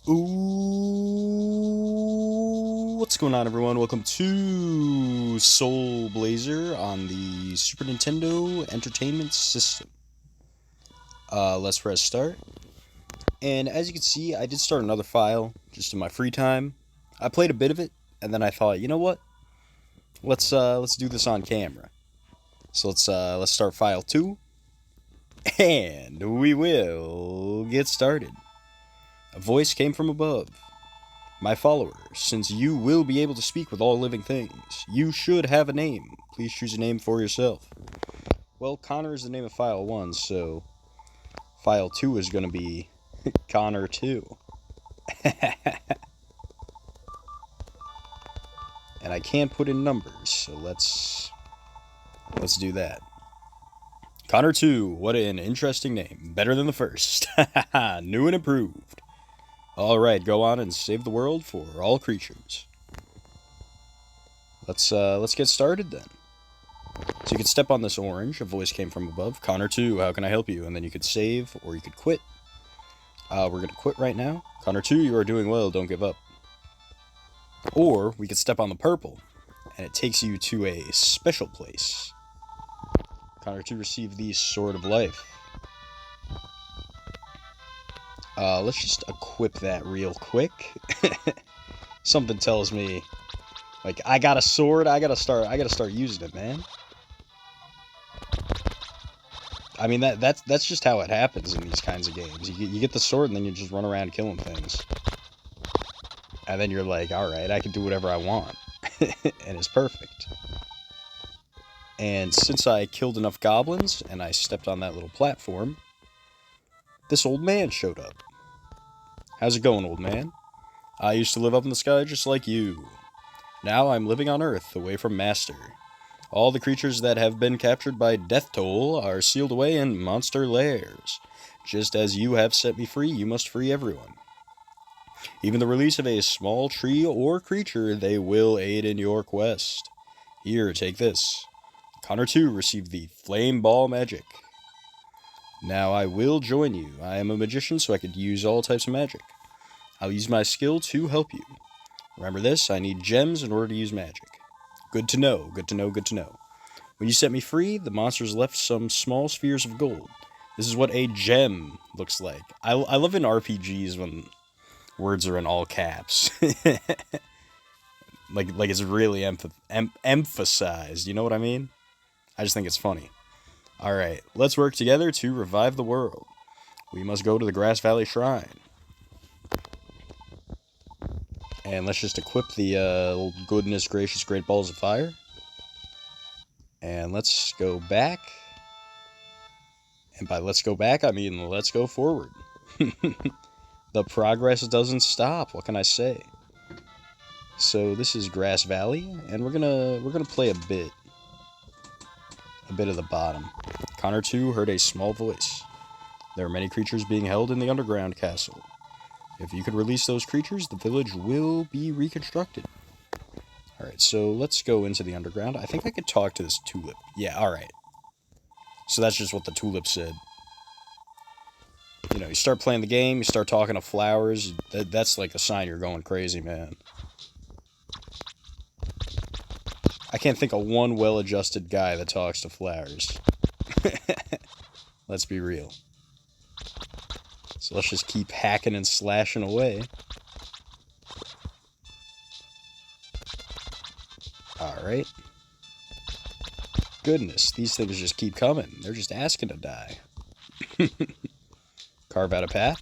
Ooh, what's going on, everyone? Welcome to Soul Blazer on the Super Nintendo Entertainment System. Let's press start. And as you can see, I did start another file just in my free time. I played a bit of it, and then I thought, you know what? Let's do this on camera. So let's start file 2, and we will get started. A voice came from above. My follower, since you will be able to speak with all living things, you should have a name. Please choose a name for yourself. Well, Connor is the name of file 1, so file 2 is going to be Connor 2. And I can't put in numbers, so let's do that. Connor 2, what an interesting name. Better than the first. New and improved. Alright, go on and save the world for all creatures. Let's get started then. So you could step on this orange, a voice came from above. Connor 2, how can I help you? And then you could save, or you could quit. We're going to quit right now. Connor 2, you are doing well, don't give up. Or we could step on the purple, and it takes you to a special place. Connor 2, receive the Sword of Life. Let's just equip that real quick. Something tells me, like, I got a sword, I gotta start using it, man. I mean, that's just how it happens in these kinds of games. You get the sword, and then you just run around killing things. And then you're like, alright, I can do whatever I want. And it's perfect. And since I killed enough goblins, and I stepped on that little platform, this old man showed up. How's it going, old man? I used to live up in the sky just like you. Now I'm living on Earth, away from Master. All the creatures that have been captured by Deathtoll are sealed away in monster lairs. Just as you have set me free, you must free everyone. Even the release of a small tree or creature, they will aid in your quest. Here, take this. Connor 2 received the Flame Ball Magic. Now I will join you. I am a magician, so I could use all types of magic. I'll use my skill to help you. Remember this, I need gems in order to use magic. Good to know, good to know, good to know. When you set me free, the monsters left some small spheres of gold. This is what a gem looks like. I love in RPGs when words are in all caps. like it's really emphasized, you know what I mean? I just think it's funny. Alright, let's work together to revive the world. We must go to the Grass Valley Shrine. And let's just equip the goodness gracious great balls of fire. And let's go back. And by let's go back, I mean let's go forward. The progress doesn't stop, what can I say? So this is Grass Valley, and we're gonna play a bit of the bottom. Connor 2 heard a small voice. There are many creatures being held in the underground castle. If you could release those creatures, the village will be reconstructed. Alright, so let's go into the underground. I think I could talk to this tulip. Yeah, alright. So that's just what the tulip said. You know, you start playing the game, you start talking to flowers, that's like a sign you're going crazy, man. I can't think of one well-adjusted guy that talks to flowers. Let's be real. So let's just keep hacking and slashing away. Alright. Goodness, these things just keep coming. They're just asking to die. Carve out a path.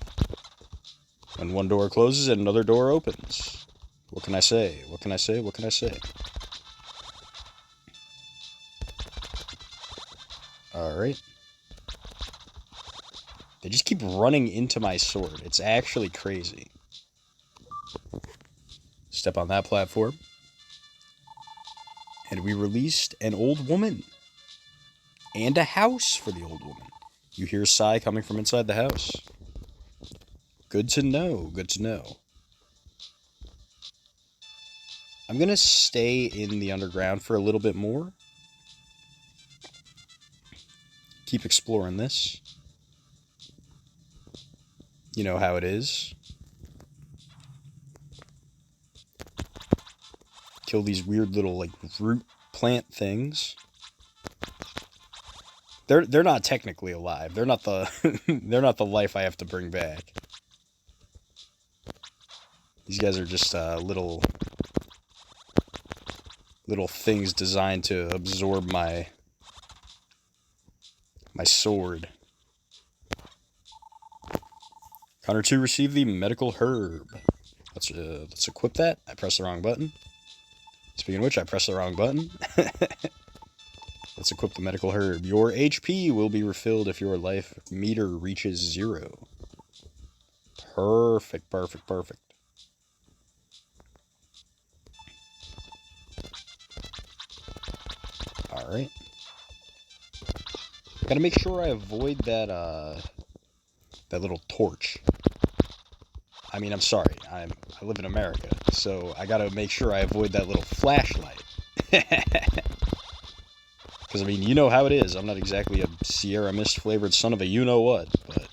When one door closes and another door opens. What can I say? What can I say? What can I say? Alright. They just keep running into my sword. It's actually crazy. Step on that platform. And we released an old woman. And a house for the old woman. You hear a sigh coming from inside the house. Good to know, good to know. I'm gonna stay in the underground for a little bit more. Keep exploring this. You know how it is. kill these weird little, like, root plant things. They're not technically alive. They're not the they're not the life I have to bring back. These guys are just little things designed to absorb my sword. Connor 2 received the medical herb. Let's equip that. I pressed the wrong button. Speaking of which, I pressed the wrong button. Let's equip the medical herb. Your HP will be refilled if your life meter reaches 0. Perfect, perfect, perfect. Alright. Gotta make sure I avoid that, that little torch. I mean, I'm sorry. I live in America, so I gotta make sure I avoid that little flashlight. Because, I mean, you know how it is. I'm not exactly a Sierra Mist-flavored son of a you-know-what, but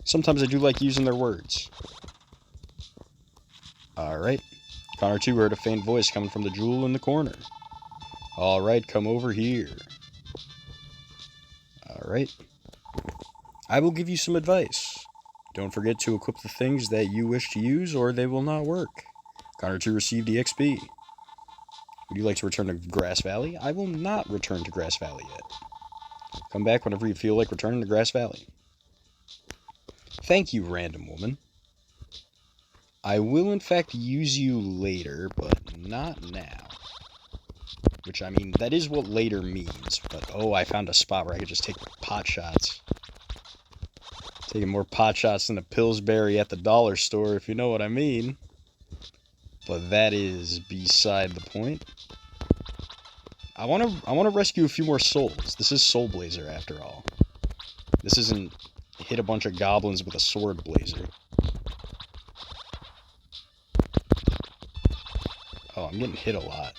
sometimes I do like using their words. Alright. Connor 2 heard a faint voice coming from the jewel in the corner. Alright, come over here. Alright. I will give you some advice. Don't forget to equip the things that you wish to use, or they will not work. Connor 2 received EXP. Would you like to return to Grass Valley? I will not return to Grass Valley yet. Come back whenever you feel like returning to Grass Valley. Thank you, random woman. I will, in fact, use you later, but not now. Which, I mean, that is what later means. But, oh, I found a spot where I could just take pot shots. Taking more pot shots than a Pillsbury at the dollar store, if you know what I mean. But that is beside the point. I want to rescue a few more souls. This is Soul Blazer, after all. This isn't hit a bunch of goblins with a sword blazer. Oh, I'm getting hit a lot.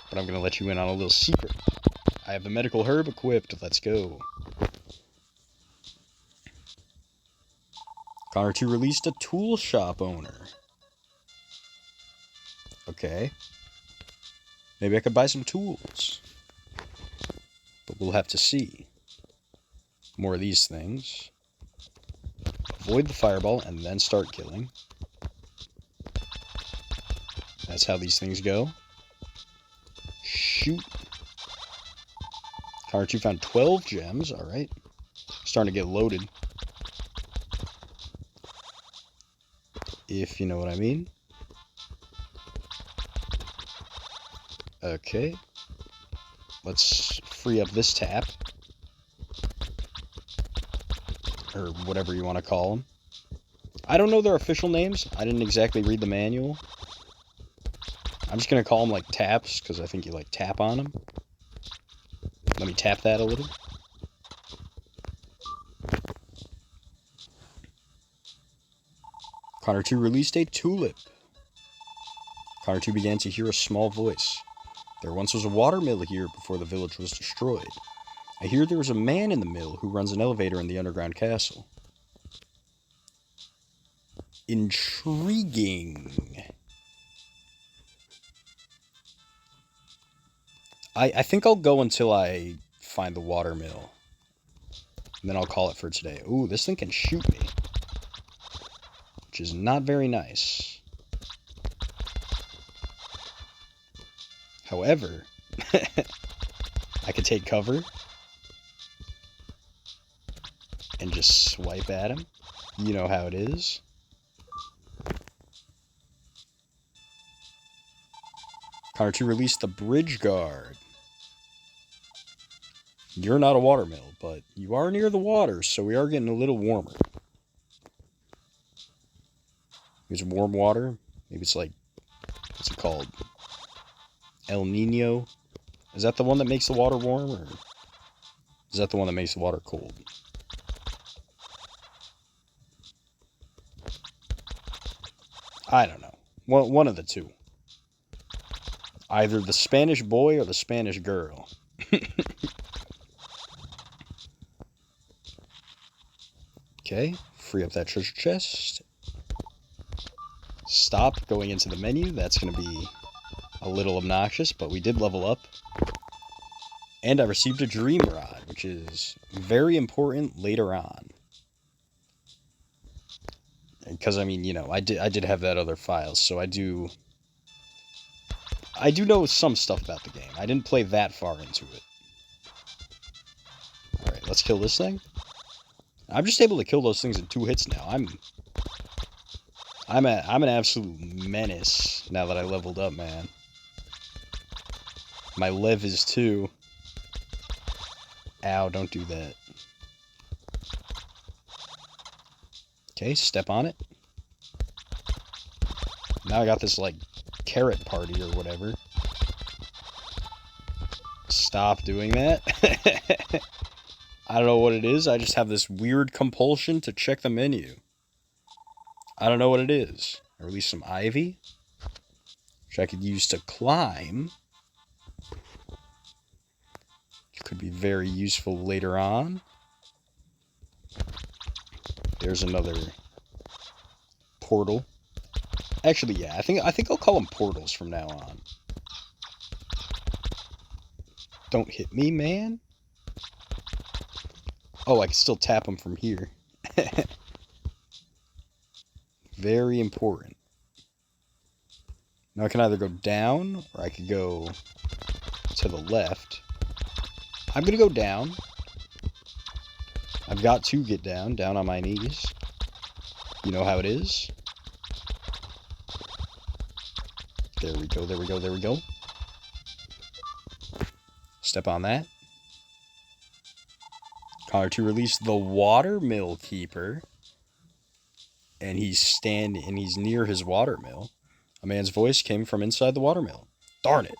But I'm going to let you in on a little secret. I have the medical herb equipped. Let's go. Connor 2 released a tool shop owner. Okay. Maybe I could buy some tools. But we'll have to see. More of these things. Avoid the fireball and then start killing. That's how these things go. Shoot. Connor 2 found 12 gems. Alright. Starting to get loaded. If you know what I mean. Okay. Let's free up this tap. Or whatever you want to call them. I don't know their official names. I didn't exactly read the manual. I'm just going to call them like taps, because I think you like tap on them. Let me tap that a little. Connor 2 released a tulip. Connor 2 began to hear a small voice. There once was a watermill here before the village was destroyed. I hear there is a man in the mill who runs an elevator in the underground castle. Intriguing. I think I'll go until I find the watermill. And then I'll call it for today. Ooh, this thing can shoot me. Which is not very nice. However, I could take cover and just swipe at him. You know how it is. Connor 2 released the bridge guard. You're not a watermill, but you are near the water, so we are getting a little warmer. It's warm water. Maybe it's like, what's it called? El Nino? Is that the one that makes the water warm, or is that the one that makes the water cold? I don't know. One of the two. Either the Spanish boy or the Spanish girl. Okay, free up that treasure chest. stop going into the menu. That's going to be a little obnoxious, but we did level up. And I received a dream rod, which is very important later on. Because, I mean, you know, I did have that other file, so I do know some stuff about the game. I didn't play that far into it. Alright, let's kill this thing. I'm just able to kill those things in 2 hits now. I'm an absolute menace now that I leveled up, man. My lev is 2. Ow, don't do that. Okay, step on it. Now I got this, like, carrot party or whatever. Stop doing that. I don't know what it is. I just have this weird compulsion to check the menu. I don't know what it is. Or at least some ivy, which I could use to climb. Could be very useful later on. There's another portal. Actually, yeah, I think I'll call them portals from now on. Don't hit me, man. Oh, I can still tap them from here. Very important. Now I can either go down, or I could go to the left. I'm gonna go down. I've got to get down on my knees. You know how it is. There we go, there we go, there we go. Step on that. Connor to release the watermill keeper. And he's near his watermill. A man's voice came from inside the watermill. Darn it.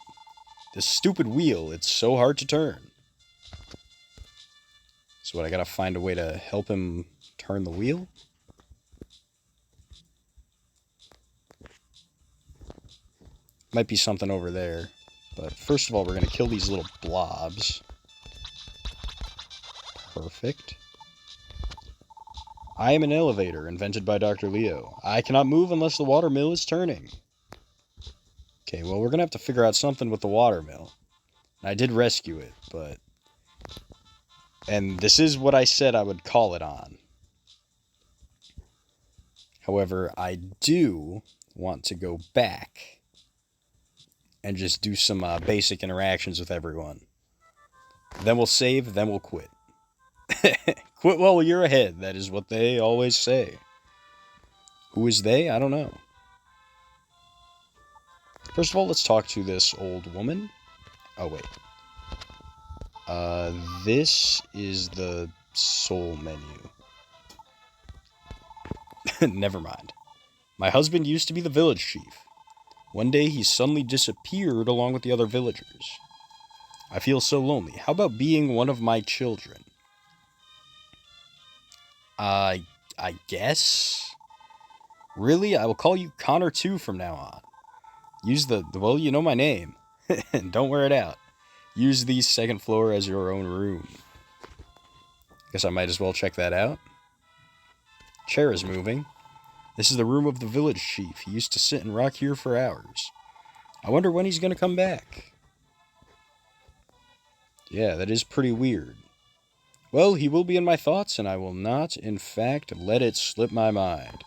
This stupid wheel, it's so hard to turn. So what, I gotta find a way to help him turn the wheel? Might be something over there. But first of all, we're gonna kill these little blobs. Perfect. I am an elevator invented by Dr. Leo. I cannot move unless the watermill is turning. Okay, well, we're gonna have to figure out something with the watermill. I did rescue it, but... And this is what I said I would call it on. However, I do want to go back and just do some basic interactions with everyone. Then we'll save, then we'll quit. Quit while you're ahead. That is what they always say. Who is they? I don't know. First of all, let's talk to this old woman. Oh, wait. This is the soul menu. Never mind. My husband used to be the village chief. One day he suddenly disappeared along with the other villagers. I feel so lonely. How about being one of my children? I guess? Really? I will call you Connor 2 from now on. Use well, you know my name. Don't wear it out. Use the second floor as your own room. Guess I might as well check that out. Chair is moving. This is the room of the village chief. He used to sit and rock here for hours. I wonder when he's going to come back. Yeah, that is pretty weird. Well, he will be in my thoughts, and I will not, in fact, let it slip my mind.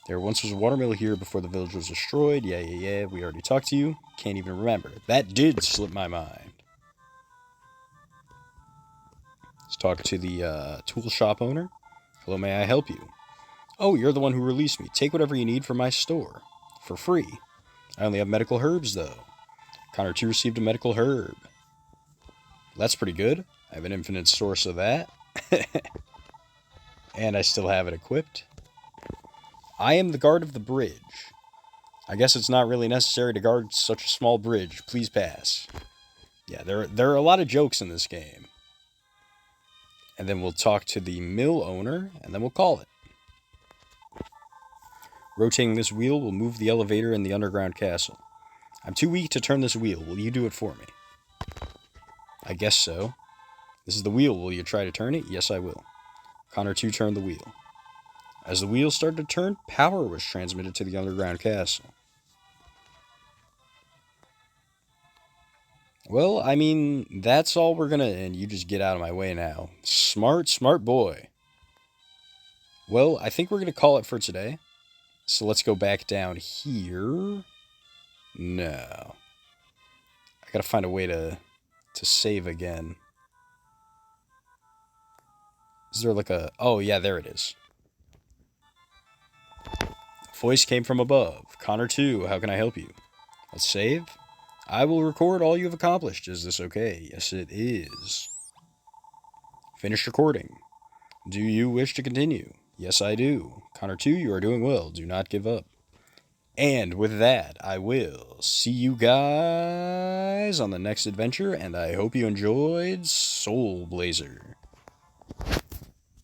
There once was a watermill here before the village was destroyed. Yeah, we already talked to you. Can't even remember. That did slip my mind. Let's talk to the tool shop owner. Hello, may I help you? Oh, you're the one who released me. Take whatever you need from my store. For free. I only have medical herbs, though. Connor 2 received a medical herb. That's pretty good. I have an infinite source of that. And I still have it equipped. I am the guard of the bridge. I guess it's not really necessary to guard such a small bridge. Please pass. Yeah, there are a lot of jokes in this game. And then we'll talk to the mill owner, and then we'll call it. Rotating this wheel will move the elevator in the underground castle. I'm too weak to turn this wheel. Will you do it for me? I guess so. This is the wheel. Will you try to turn it? Yes, I will. Connor 2 turned the wheel. As the wheels started to turn, power was transmitted to the underground castle. Well, I mean, that's all we're gonna... And you just get out of my way now. Smart, smart boy. Well, I think we're gonna call it for today. So let's go back down here. No. I gotta find a way to save again. Is there like a... Oh, yeah, there it is. Voice came from above. Connor 2, how can I help you? Let's save. I will record all you have accomplished. Is this okay? Yes, it is. Finish recording. Do you wish to continue? Yes, I do. Connor 2, you are doing well. Do not give up. And with that, I will see you guys on the next adventure, and I hope you enjoyed Soul Blazer.